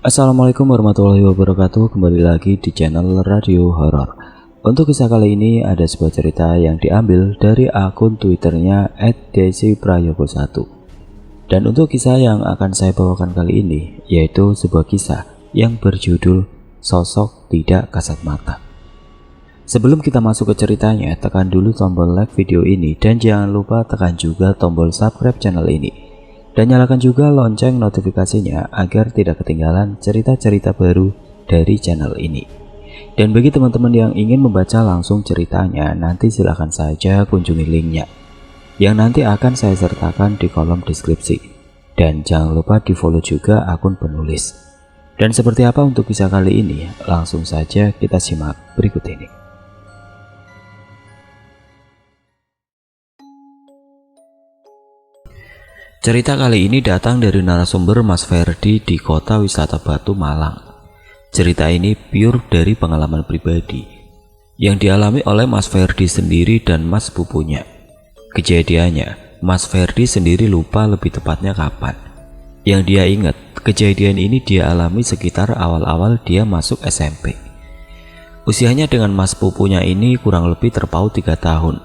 Assalamualaikum warahmatullahi wabarakatuh. Kembali lagi di channel Radio Horor. Untuk kisah kali ini ada sebuah cerita yang diambil dari akun Twitternya @desiprayogo1. Dan untuk kisah yang akan saya bawakan kali ini yaitu sebuah kisah yang berjudul Sosok Tidak Kasat Mata. Sebelum kita masuk ke ceritanya, tekan dulu tombol like video ini dan jangan lupa tekan juga tombol subscribe channel ini. Dan nyalakan juga lonceng notifikasinya agar tidak ketinggalan cerita-cerita baru dari channel ini. Dan bagi teman-teman yang ingin membaca langsung ceritanya, nanti silahkan saja kunjungi linknya yang nanti akan saya sertakan di kolom deskripsi. Dan jangan lupa di follow juga akun penulis. Dan seperti apa untuk kisah kali ini? Langsung saja kita simak berikut ini. Cerita kali ini datang dari narasumber Mas Ferdi di kota wisata Batu, Malang. Cerita ini pure dari pengalaman pribadi yang dialami oleh Mas Ferdi sendiri dan Mas pupunya. Kejadiannya, Mas Ferdi sendiri lupa lebih tepatnya kapan. Yang dia ingat, kejadian ini dia alami sekitar awal-awal dia masuk SMP. Usianya dengan Mas pupunya ini kurang lebih terpaut 3 tahun.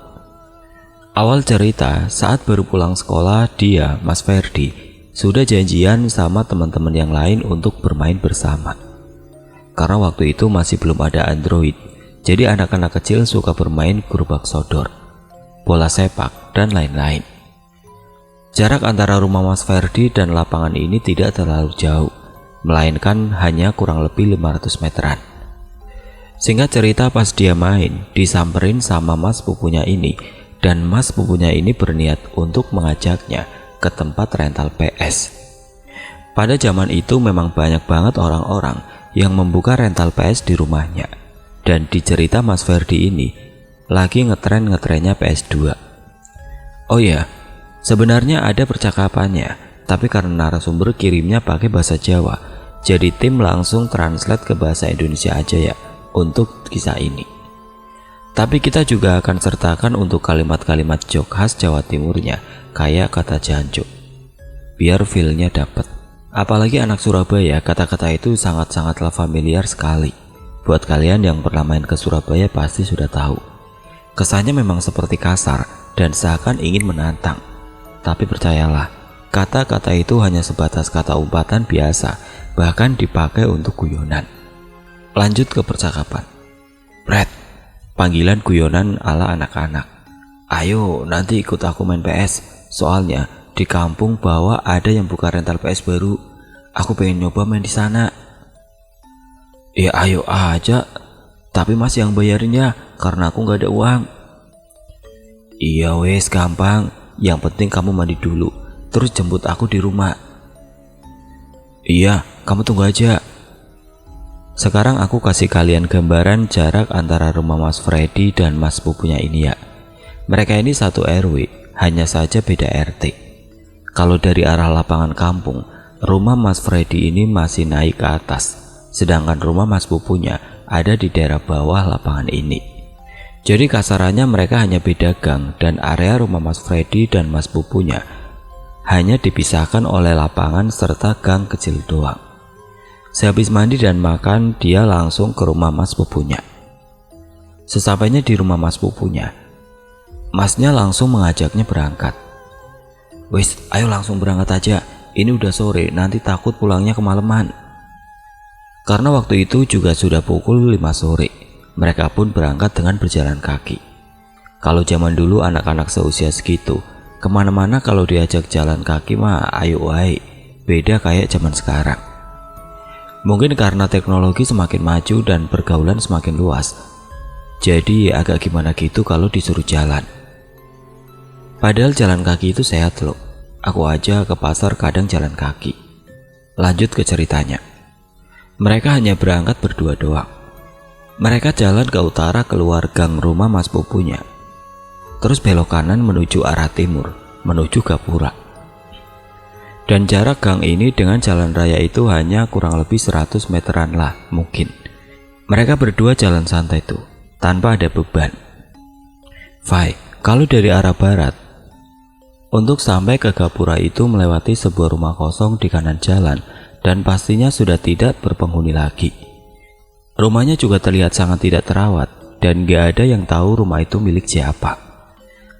Awal cerita, saat baru pulang sekolah, dia, Mas Ferdi, sudah janjian sama teman-teman yang lain untuk bermain bersama. Karena waktu itu masih belum ada Android, jadi anak-anak kecil suka bermain gerobak sodor, bola sepak, dan lain-lain. Jarak antara rumah Mas Ferdi dan lapangan ini tidak terlalu jauh, melainkan hanya kurang lebih 500 meteran. Singkat cerita, pas dia main, disamperin sama Mas pupunya ini, dan Mas pupunya ini berniat untuk mengajaknya ke tempat rental PS. Pada zaman itu memang banyak banget orang-orang yang membuka rental PS di rumahnya. Dan di cerita Mas Ferdi ini lagi ngetrennya PS2. Oh ya, sebenarnya ada percakapannya, tapi karena narasumber kirimnya pakai bahasa Jawa, jadi tim langsung translate ke bahasa Indonesia aja ya untuk kisah ini. Tapi kita juga akan sertakan untuk kalimat-kalimat jok khas Jawa Timurnya, kayak kata jancuk, biar feel-nya dapet. Apalagi anak Surabaya, kata-kata itu sangat-sangatlah familiar sekali. Buat kalian yang pernah main ke Surabaya pasti sudah tahu. Kesannya memang seperti kasar dan seakan ingin menantang. Tapi percayalah, kata-kata itu hanya sebatas kata umpatan biasa, bahkan dipakai untuk guyonan. Lanjut ke percakapan. Brad, panggilan guyonan ala anak-anak. Ayo nanti ikut aku main PS. Soalnya di kampung bawah ada yang buka rental PS baru. Aku pengen nyoba main di sana. Ya ayo aja. Tapi mas yang bayarin ya, karena aku nggak ada uang. Iya wes gampang. Yang penting kamu mandi dulu, terus jemput aku di rumah. Iya, kamu tunggu aja. Sekarang aku kasih kalian gambaran jarak antara rumah Mas Ferdi dan Mas pupunya ini ya. Mereka ini satu RW, hanya saja beda RT. Kalau dari arah lapangan kampung, rumah Mas Ferdi ini masih naik ke atas, sedangkan rumah Mas pupunya ada di daerah bawah lapangan ini. Jadi kasarannya mereka hanya beda gang, dan area rumah Mas Ferdi dan Mas pupunya hanya dipisahkan oleh lapangan serta gang kecil doang. Sehabis mandi dan makan, dia langsung ke rumah Mas pupunya. Sesampainya di rumah Mas pupunya, Masnya langsung mengajaknya berangkat. Wes, ayo langsung berangkat aja. Ini udah sore, nanti takut pulangnya kemalaman. Karena waktu itu juga sudah pukul 5 sore. Mereka pun berangkat dengan berjalan kaki. Kalau zaman dulu anak-anak seusia segitu, kemana-mana kalau diajak jalan kaki mah ayo wae. Beda kayak zaman sekarang. Mungkin karena teknologi semakin maju dan pergaulan semakin luas, jadi agak gimana gitu kalau disuruh jalan. Padahal jalan kaki itu sehat loh. Aku aja ke pasar kadang jalan kaki. Lanjut ke ceritanya. Mereka hanya berangkat berdua doang. Mereka jalan ke utara keluar gang rumah Mas pupunya, terus belok kanan menuju arah timur, menuju Gapura. Dan jarak gang ini dengan jalan raya itu hanya kurang lebih 100 meteran lah mungkin. Mereka berdua jalan santai tuh, tanpa ada beban. Fai, kalau dari arah barat, untuk sampai ke Gapura itu melewati sebuah rumah kosong di kanan jalan dan pastinya sudah tidak berpenghuni lagi. Rumahnya juga terlihat sangat tidak terawat dan gak ada yang tahu rumah itu milik siapa.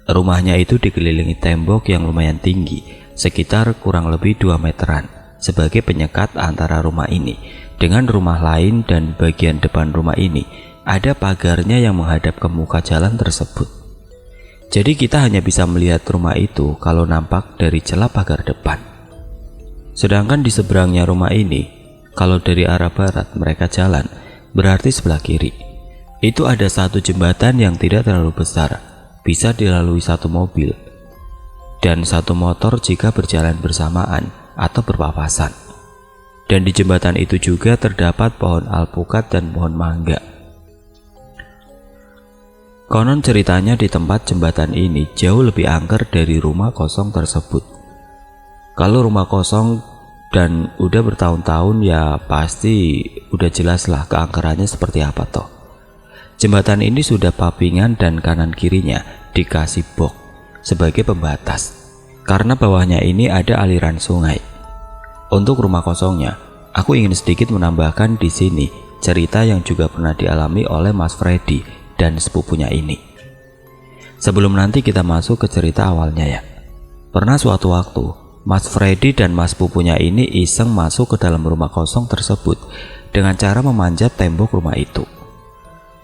Rumahnya itu dikelilingi tembok yang lumayan tinggi, sekitar kurang lebih 2 meteran, sebagai penyekat antara rumah ini dengan rumah lain, dan bagian depan rumah ini ada pagarnya yang menghadap ke muka jalan tersebut. Jadi kita hanya bisa melihat rumah itu kalau nampak dari celah pagar depan. Sedangkan di seberangnya rumah ini, kalau dari arah barat mereka jalan, berarti sebelah kiri itu ada satu jembatan yang tidak terlalu besar, bisa dilalui satu mobil dan satu motor jika berjalan bersamaan atau berpapasan. Dan di jembatan itu juga terdapat pohon alpukat dan pohon mangga. Konon ceritanya di tempat jembatan ini jauh lebih angker dari rumah kosong tersebut. Kalau rumah kosong dan udah bertahun-tahun, ya pasti udah jelas lah keangkerannya seperti apa toh. Jembatan ini sudah papingan dan kanan kirinya dikasih box sebagai pembatas, karena bawahnya ini ada aliran sungai. Untuk rumah kosongnya, aku ingin sedikit menambahkan di sini cerita yang juga pernah dialami oleh Mas Freddy dan sepupunya ini. Sebelum nanti kita masuk ke cerita awalnya ya. Pernah suatu waktu Mas Freddy dan Mas pupunya ini iseng masuk ke dalam rumah kosong tersebut dengan cara memanjat tembok rumah itu.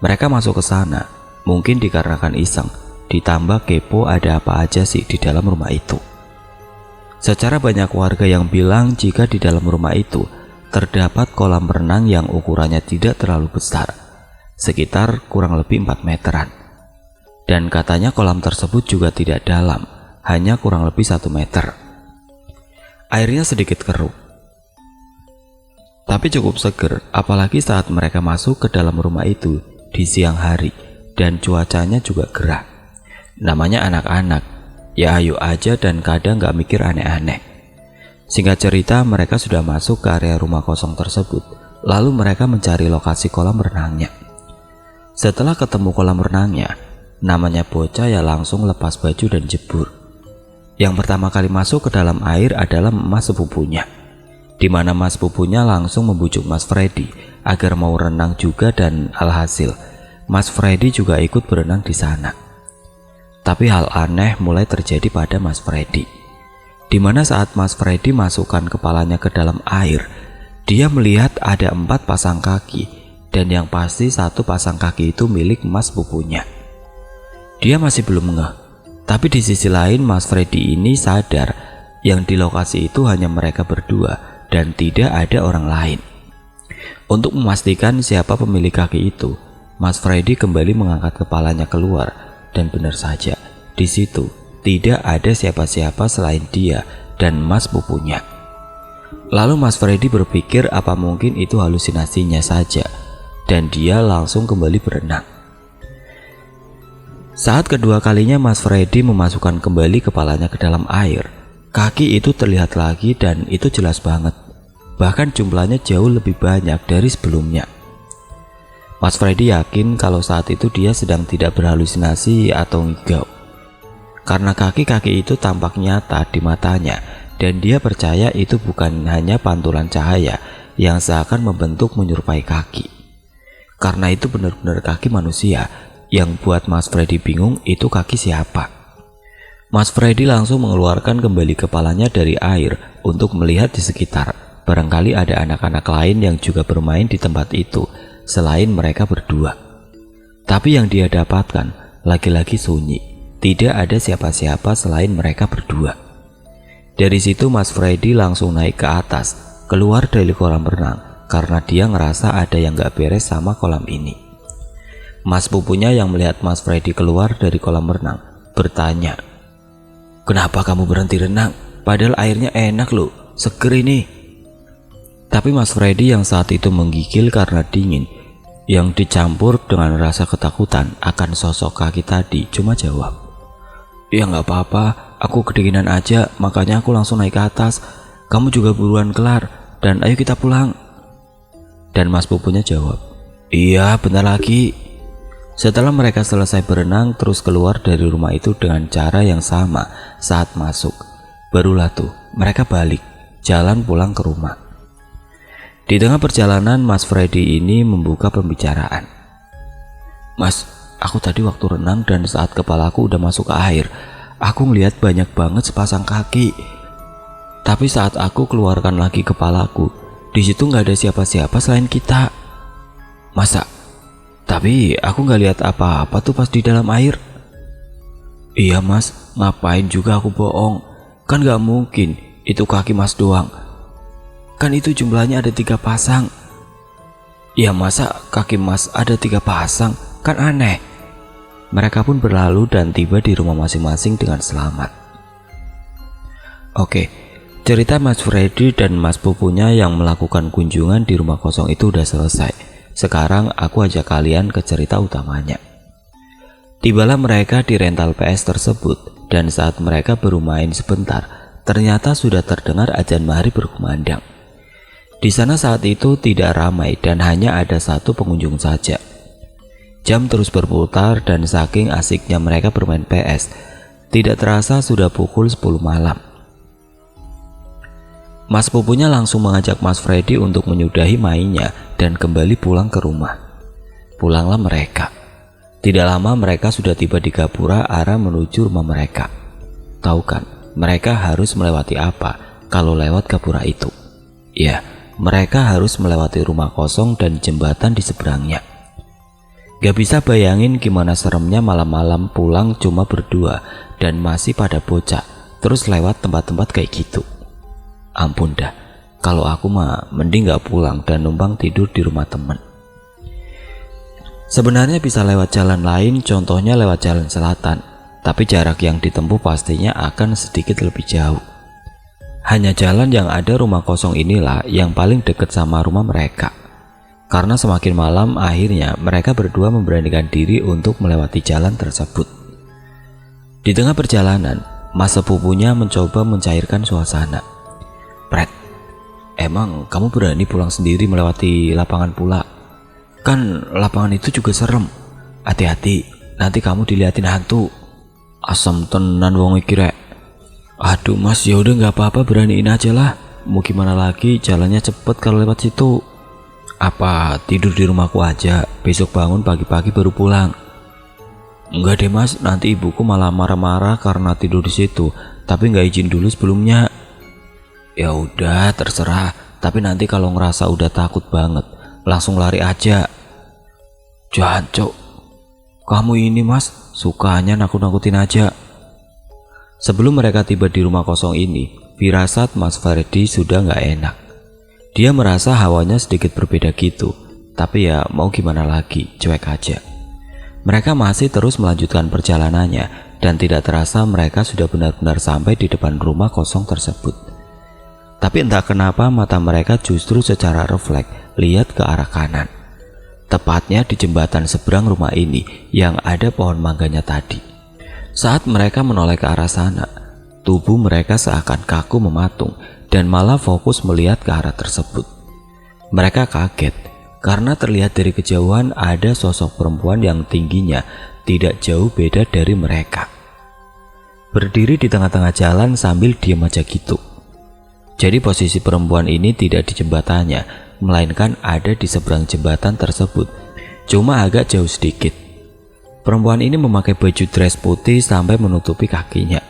Mereka masuk ke sana mungkin dikarenakan iseng, ditambah kepo ada apa aja sih di dalam rumah itu. Secara banyak warga yang bilang jika di dalam rumah itu terdapat kolam renang yang ukurannya tidak terlalu besar, sekitar kurang lebih 4 meteran. Dan katanya kolam tersebut juga tidak dalam, hanya kurang lebih 1 meter. Airnya sedikit keruh, tapi cukup seger, apalagi saat mereka masuk ke dalam rumah itu di siang hari dan cuacanya juga gerah. Namanya anak-anak, ya ayo aja dan kadang gak mikir aneh-aneh. Singkat cerita, mereka sudah masuk ke area rumah kosong tersebut, lalu mereka mencari lokasi kolam renangnya. Setelah ketemu kolam renangnya, namanya bocah ya langsung lepas baju dan jebur. Yang pertama kali masuk ke dalam air adalah Mas sepupunya, di mana Mas pupunya langsung membujuk Mas Freddy agar mau renang juga, dan alhasil Mas Freddy juga ikut berenang di sana. Tapi hal aneh mulai terjadi pada Mas Freddy, di mana saat Mas Freddy masukkan kepalanya ke dalam air, dia melihat ada 4 pasang kaki, dan yang pasti 1 pasang kaki itu milik Mas pupunya. Dia masih belum ngeh. Tapi di sisi lain Mas Freddy ini sadar yang di lokasi itu hanya mereka berdua dan tidak ada orang lain. Untuk memastikan siapa pemilik kaki itu, Mas Freddy kembali mengangkat kepalanya keluar, dan benar saja di situ tidak ada siapa-siapa selain dia dan Mas pupunya. Lalu Mas Freddy berpikir apa mungkin itu halusinasinya saja, dan dia langsung kembali berenang. Saat kedua kalinya Mas Freddy memasukkan kembali kepalanya ke dalam air, kaki itu terlihat lagi dan itu jelas banget. Bahkan jumlahnya jauh lebih banyak dari sebelumnya. Mas Freddy yakin kalau saat itu dia sedang tidak berhalusinasi atau ngigau, karena kaki-kaki itu tampak nyata di matanya, dan dia percaya itu bukan hanya pantulan cahaya yang seakan membentuk menyerupai kaki. Karena itu benar-benar kaki manusia. Yang buat Mas Freddy bingung itu kaki siapa. Mas Freddy langsung mengeluarkan kembali kepalanya dari air untuk melihat di sekitar. Barangkali ada anak-anak lain yang juga bermain di tempat itu selain mereka berdua. Tapi yang dia dapatkan lagi-lagi sunyi. Tidak ada siapa-siapa selain mereka berdua. Dari situ Mas Freddy langsung naik ke atas, keluar dari kolam renang, karena dia ngerasa ada yang gak beres sama kolam ini. Mas pupunya yang melihat Mas Freddy keluar dari kolam renang bertanya, "Kenapa kamu berhenti renang? Padahal airnya enak loh, seger ini." Tapi Mas Freddy yang saat itu menggigil karena dingin, yang dicampur dengan rasa ketakutan akan sosok kaki tadi, cuma jawab, "Ya nggak apa-apa, aku kedinginan aja, makanya aku langsung naik ke atas. Kamu juga buruan kelar, dan ayo kita pulang." Dan Mas pupunya jawab, "Iya, bentar lagi." Setelah mereka selesai berenang terus keluar dari rumah itu dengan cara yang sama saat masuk, barulah tuh mereka balik, jalan pulang ke rumah. Di tengah perjalanan, Mas Freddy ini membuka pembicaraan. Mas, aku tadi waktu renang dan saat kepalaku udah masuk ke air, aku ngeliat banyak banget sepasang kaki. Tapi saat aku keluarkan lagi kepalaku, di situ nggak ada siapa-siapa selain kita. Masa? Tapi aku nggak lihat apa-apa tuh pas di dalam air. Iya mas, ngapain juga aku bohong? Kan nggak mungkin itu kaki mas doang. Kan itu jumlahnya ada 3 pasang. Ya masa kaki mas ada 3 pasang? Kan aneh. Mereka pun berlalu dan tiba di rumah masing-masing dengan selamat. Oke, cerita Mas Freddy dan Mas Pupunya yang melakukan kunjungan di rumah kosong itu udah selesai. Sekarang aku ajak kalian ke cerita utamanya. Tibalah mereka di rental PS tersebut, dan saat mereka bermain sebentar, ternyata sudah terdengar azan maghrib berkumandang. Di sana saat itu tidak ramai dan hanya ada 1 pengunjung saja. Jam terus berputar dan saking asiknya mereka bermain PS, tidak terasa sudah pukul 10 malam. Mas Pupunya langsung mengajak Mas Freddy untuk menyudahi mainnya dan kembali pulang ke rumah. Pulanglah mereka. Tidak lama mereka sudah tiba di Gapura arah menuju rumah mereka. Tahu kan, mereka harus melewati apa kalau lewat Gapura itu? Ya, mereka harus melewati rumah kosong dan jembatan di seberangnya. Gak bisa bayangin gimana seremnya malam-malam pulang cuma berdua dan masih pada bocah, terus lewat tempat-tempat kayak gitu. Ampun dah, kalau aku mah mending gak pulang dan numpang tidur di rumah temen. Sebenarnya bisa lewat jalan lain, contohnya lewat jalan selatan, tapi jarak yang ditempuh pastinya akan sedikit lebih jauh. Hanya jalan yang ada rumah kosong inilah yang paling dekat sama rumah mereka. Karena semakin malam akhirnya mereka berdua memberanikan diri untuk melewati jalan tersebut. Di tengah perjalanan, Mas Sepupunya mencoba mencairkan suasana. Pret, emang kamu berani pulang sendiri melewati lapangan pula? Kan lapangan itu juga serem. Hati-hati, nanti kamu diliatin hantu. Asam tenan wong iki rek. Aduh mas, ya udah nggak apa-apa, beraniin aja lah. Mau gimana lagi, jalannya cepet kalau lewat situ. Apa tidur di rumahku aja, besok bangun pagi-pagi baru pulang? Enggak deh mas, nanti ibuku malah marah-marah karena tidur di situ, tapi nggak izin dulu sebelumnya. Ya udah terserah, tapi nanti kalau ngerasa udah takut banget, langsung lari aja. Jancok, kamu ini mas, sukanya nakut-nakutin aja. Sebelum mereka tiba di rumah kosong ini, firasat Mas Freddy sudah nggak enak. Dia merasa hawanya sedikit berbeda gitu, tapi ya mau gimana lagi, cuek aja. Mereka masih terus melanjutkan perjalanannya, dan tidak terasa mereka sudah benar-benar sampai di depan rumah kosong tersebut. Tapi entah kenapa mata mereka justru secara refleks lihat ke arah kanan. Tepatnya di jembatan seberang rumah ini yang ada pohon mangganya tadi. Saat mereka menoleh ke arah sana, tubuh mereka seakan kaku mematung dan malah fokus melihat ke arah tersebut. Mereka kaget karena terlihat dari kejauhan ada sosok perempuan yang tingginya tidak jauh beda dari mereka. Berdiri di tengah-tengah jalan sambil diam aja gitu. Jadi posisi perempuan ini tidak di jembatannya, melainkan ada di seberang jembatan tersebut, cuma agak jauh sedikit. Perempuan ini memakai baju dress putih sampai menutupi kakinya,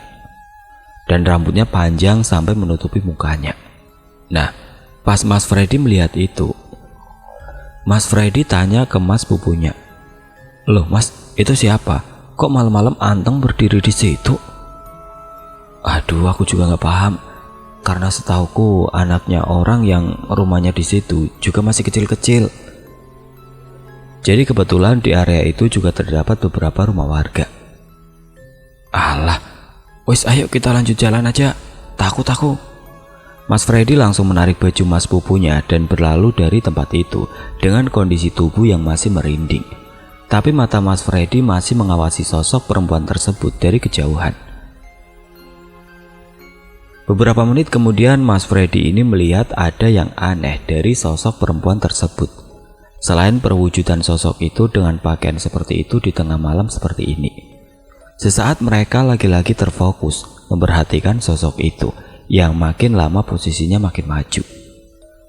dan rambutnya panjang sampai menutupi mukanya. Nah, pas Mas Freddy melihat itu, Mas Freddy tanya ke Mas Pupunya, "Loh mas, itu siapa? Kok malam-malam anteng berdiri di situ?" Aduh, aku juga nggak paham. Karena setauku anaknya orang yang rumahnya di situ juga masih kecil-kecil. Jadi kebetulan di area itu juga terdapat beberapa rumah warga. Alah, wis ayo kita lanjut jalan aja. Takut aku. Mas Freddy langsung menarik baju Mas Pupunya dan berlalu dari tempat itu dengan kondisi tubuh yang masih merinding. Tapi mata Mas Freddy masih mengawasi sosok perempuan tersebut dari kejauhan. Beberapa menit kemudian Mas Freddy ini melihat ada yang aneh dari sosok perempuan tersebut. Selain perwujudan sosok itu dengan pakaian seperti itu di tengah malam seperti ini. Sesaat mereka lagi-lagi terfokus memperhatikan sosok itu yang makin lama posisinya makin maju.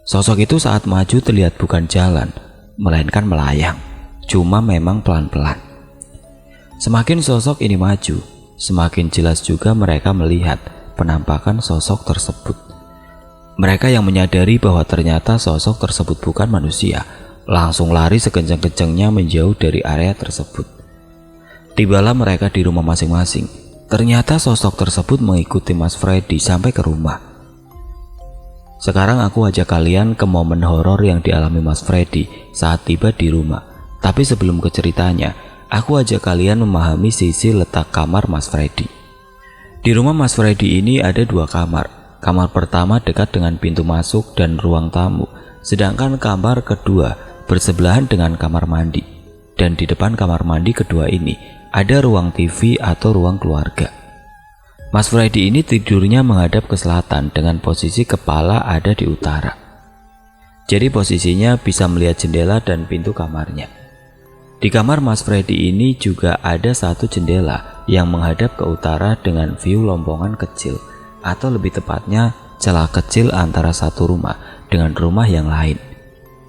Sosok itu saat maju terlihat bukan jalan, melainkan melayang, cuma memang pelan-pelan. Semakin sosok ini maju, semakin jelas juga mereka melihat penampakan sosok tersebut. Mereka yang menyadari bahwa ternyata sosok tersebut bukan manusia, langsung lari sekencang-kencangnya menjauh dari area tersebut. Tibalah mereka di rumah masing-masing. Ternyata sosok tersebut mengikuti Mas Freddy sampai ke rumah. Sekarang aku ajak kalian ke momen horor yang dialami Mas Freddy saat tiba di rumah. Tapi sebelum ke ceritanya, aku ajak kalian memahami sisi letak kamar Mas Freddy. Di rumah Mas Freddy ini ada 2 kamar. Kamar pertama dekat dengan pintu masuk dan ruang tamu, sedangkan kamar kedua bersebelahan dengan kamar mandi. Dan di depan kamar mandi kedua ini ada ruang TV atau ruang keluarga. Mas Freddy ini tidurnya menghadap ke selatan dengan posisi kepala ada di utara. Jadi posisinya bisa melihat jendela dan pintu kamarnya. Di kamar Mas Freddy ini juga ada satu jendela yang menghadap ke utara dengan view lompongan kecil, atau lebih tepatnya celah kecil antara satu rumah dengan rumah yang lain.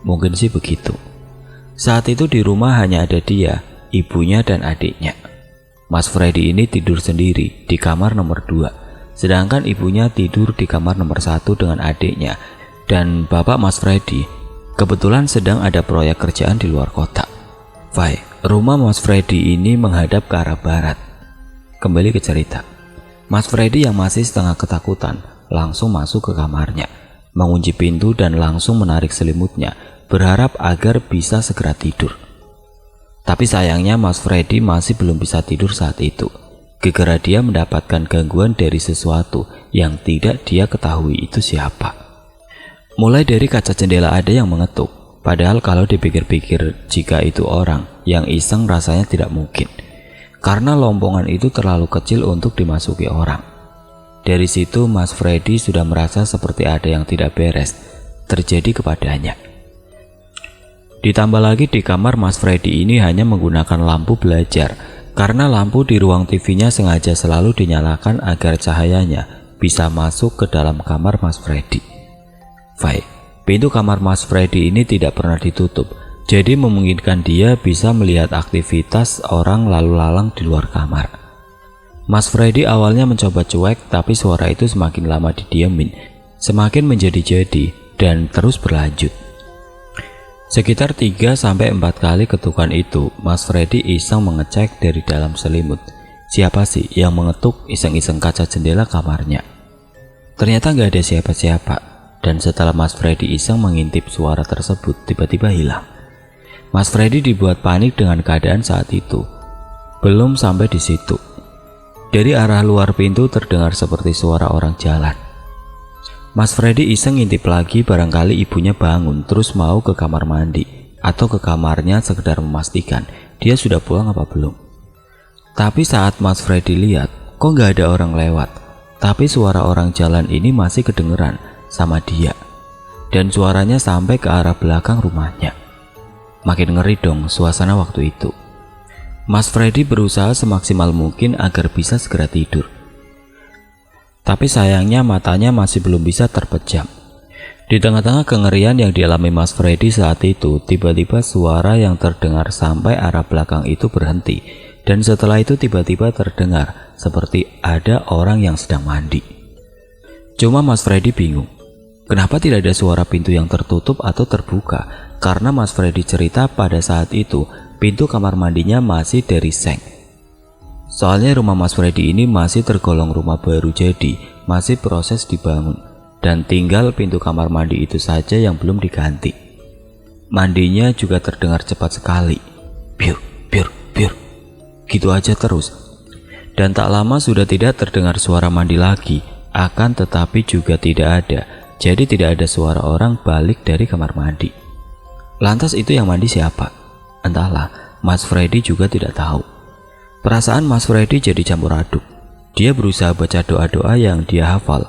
Mungkin sih begitu. Saat itu di rumah hanya ada dia, ibunya dan adiknya. Mas Freddy ini tidur sendiri di kamar nomor 2, sedangkan ibunya tidur di kamar nomor 1 dengan adiknya. Dan bapak Mas Freddy kebetulan sedang ada proyek kerjaan di luar kota. Rumah Mas Freddy ini menghadap ke arah barat. Kembali ke cerita. Mas Freddy yang masih setengah ketakutan langsung masuk ke kamarnya, mengunci pintu dan langsung menarik selimutnya, berharap agar bisa segera tidur. Tapi sayangnya Mas Freddy masih belum bisa tidur saat itu. Gegera dia mendapatkan gangguan dari sesuatu yang tidak dia ketahui itu siapa. Mulai dari kaca jendela ada yang mengetuk, padahal kalau dipikir-pikir jika itu orang yang iseng rasanya tidak mungkin, karena lompongan itu terlalu kecil untuk dimasuki orang. Dari situ Mas Freddy sudah merasa seperti ada yang tidak beres terjadi kepadanya. Ditambah lagi di kamar Mas Freddy ini hanya menggunakan lampu belajar, karena lampu di ruang TV-nya sengaja selalu dinyalakan agar cahayanya bisa masuk ke dalam kamar Mas Freddy. Pintu kamar Mas Freddy ini tidak pernah ditutup, jadi memungkinkan dia bisa melihat aktivitas orang lalu lalang di luar kamar. Mas Freddy awalnya mencoba cuek, tapi suara itu semakin lama didiamin, semakin menjadi-jadi dan terus berlanjut. Sekitar 3-4 kali ketukan itu, Mas Freddy iseng mengecek dari dalam selimut. Siapa sih yang mengetuk iseng-iseng kaca jendela kamarnya? Ternyata nggak ada siapa-siapa. Dan setelah Mas Freddy iseng mengintip suara tersebut, tiba-tiba hilang. Mas Freddy dibuat panik dengan keadaan saat itu. Belum sampai di situ, dari arah luar pintu terdengar seperti suara orang jalan. Mas Freddy iseng ngintip lagi, barangkali ibunya bangun terus mau ke kamar mandi atau ke kamarnya sekedar memastikan dia sudah pulang apa belum. Tapi saat Mas Freddy lihat, kok nggak ada orang lewat, tapi suara orang jalan ini masih kedengeran sama dia, dan suaranya sampai ke arah belakang rumahnya. Makin ngeri dong suasana waktu itu. Mas Freddy berusaha semaksimal mungkin agar bisa segera tidur. Tapi sayangnya matanya masih belum bisa terpejam. Di tengah-tengah kengerian yang dialami Mas Freddy saat itu, tiba-tiba suara yang terdengar sampai arah belakang itu berhenti. Dan setelah itu tiba-tiba terdengar seperti ada orang yang sedang mandi. Cuma Mas Freddy bingung, kenapa tidak ada suara pintu yang tertutup atau terbuka? Karena Mas Freddy cerita pada saat itu pintu kamar mandinya masih dari seng. Soalnya rumah Mas Freddy ini masih tergolong rumah baru, jadi masih proses dibangun, dan tinggal pintu kamar mandi itu saja yang belum diganti. Mandinya juga terdengar cepat sekali, biur, biur, biur, gitu aja terus. Dan tak lama sudah tidak terdengar suara mandi lagi, akan tetapi juga tidak ada, jadi tidak ada suara orang balik dari kamar mandi. Lantas itu yang mandi siapa? Entahlah, Mas Freddy juga tidak tahu. Perasaan Mas Freddy jadi campur aduk. Dia berusaha baca doa-doa yang dia hafal.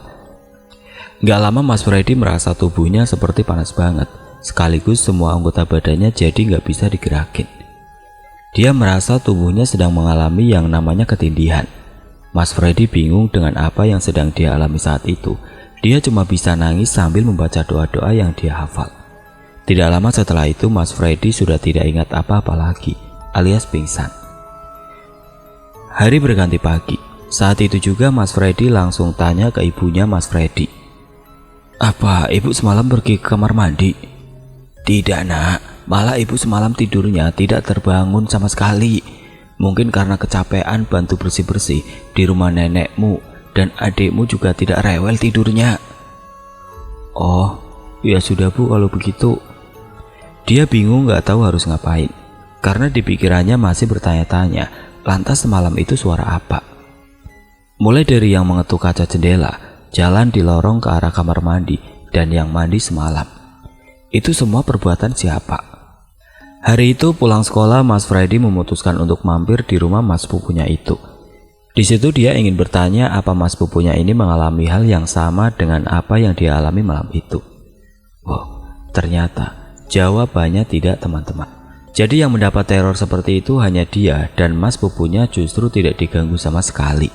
Gak lama Mas Freddy merasa tubuhnya seperti panas banget, sekaligus semua anggota badannya jadi gak bisa digerakin. Dia merasa tubuhnya sedang mengalami yang namanya ketindihan. Mas Freddy bingung dengan apa yang sedang dia alami saat itu. Dia cuma bisa nangis sambil membaca doa-doa yang dia hafal. Tidak lama setelah itu Mas Freddy sudah tidak ingat apa-apa lagi, alias pingsan. Hari berganti pagi. Saat itu juga Mas Freddy langsung tanya ke ibunya Mas Freddy. "Apa ibu semalam pergi ke kamar mandi?" "Tidak nak, malah ibu semalam tidurnya tidak terbangun sama sekali. Mungkin karena kecapean bantu bersih-bersih di rumah nenekmu, dan adikmu juga tidak rewel tidurnya." "Oh, ya sudah bu kalau begitu." Dia bingung gak tahu harus ngapain, karena di pikirannya masih bertanya-tanya, lantas semalam itu suara apa? Mulai dari yang mengetuk kaca jendela, jalan di lorong ke arah kamar mandi, dan yang mandi semalam. Itu semua perbuatan siapa? Hari itu pulang sekolah, Mas Freddy memutuskan untuk mampir di rumah mas pupunya itu. Di situ dia ingin bertanya apa mas pupunya ini mengalami hal yang sama dengan apa yang dia alami malam itu. Wow, ternyata jawabannya tidak, teman-teman. Jadi yang mendapat teror seperti itu hanya dia, dan mas pupunya justru tidak diganggu sama sekali.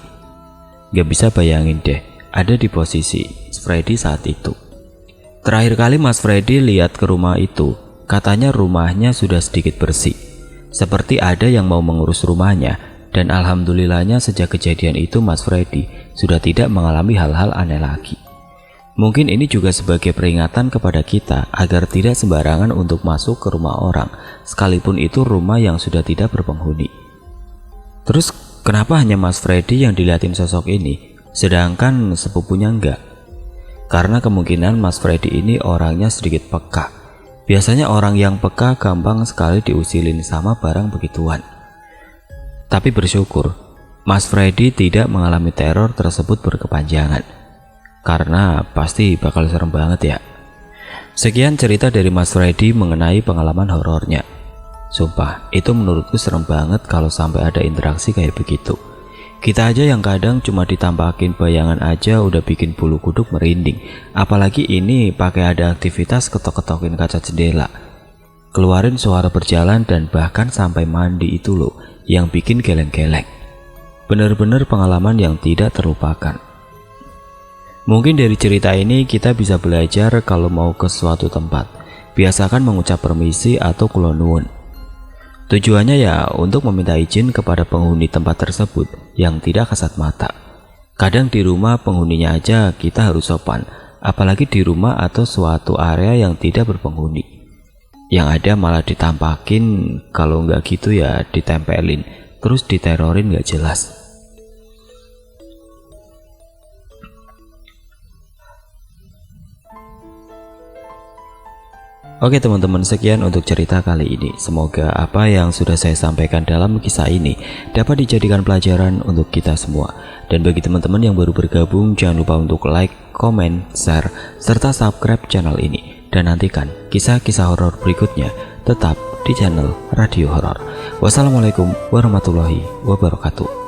Gak bisa bayangin deh, ada di posisi Freddy saat itu. Terakhir kali Mas Freddy lihat ke rumah itu, katanya rumahnya sudah sedikit bersih, seperti ada yang mau mengurus rumahnya. Dan alhamdulillahnya sejak kejadian itu Mas Freddy sudah tidak mengalami hal-hal aneh lagi. Mungkin ini juga sebagai peringatan kepada kita agar tidak sembarangan untuk masuk ke rumah orang, sekalipun itu rumah yang sudah tidak berpenghuni. Terus kenapa hanya Mas Freddy yang dilihatin sosok ini, sedangkan sepupunya enggak? Karena kemungkinan Mas Freddy ini orangnya sedikit peka. Biasanya orang yang peka gampang sekali diusilin sama barang begituan. Tapi bersyukur, Mas Freddy tidak mengalami teror tersebut berkepanjangan, karena pasti bakal serem banget ya. Sekian cerita dari Mas Freddy mengenai pengalaman horornya. Sumpah, itu menurutku serem banget kalau sampai ada interaksi kayak begitu. Kita aja yang kadang cuma ditampakin bayangan aja udah bikin bulu kuduk merinding. Apalagi ini pakai ada aktivitas ketok-ketokin kaca jendela, keluarin suara berjalan, dan bahkan sampai mandi itu loh yang bikin geleng-geleng. Bener-bener pengalaman yang tidak terlupakan. Mungkin dari cerita ini kita bisa belajar kalau mau ke suatu tempat, biasakan mengucap permisi atau kula nuwun. Tujuannya ya untuk meminta izin kepada penghuni tempat tersebut yang tidak kasat mata. Kadang di rumah penghuninya aja kita harus sopan, apalagi di rumah atau suatu area yang tidak berpenghuni. Yang ada malah ditampakin, kalau nggak gitu ya ditempelin, terus diterorin nggak jelas. Oke teman-teman, sekian untuk cerita kali ini. Semoga apa yang sudah saya sampaikan dalam kisah ini dapat dijadikan pelajaran untuk kita semua. Dan bagi teman-teman yang baru bergabung, jangan lupa untuk like, komen, share, serta subscribe channel ini. Dan nantikan kisah-kisah horor berikutnya tetap di channel Radio Horor. Wassalamualaikum warahmatullahi wabarakatuh.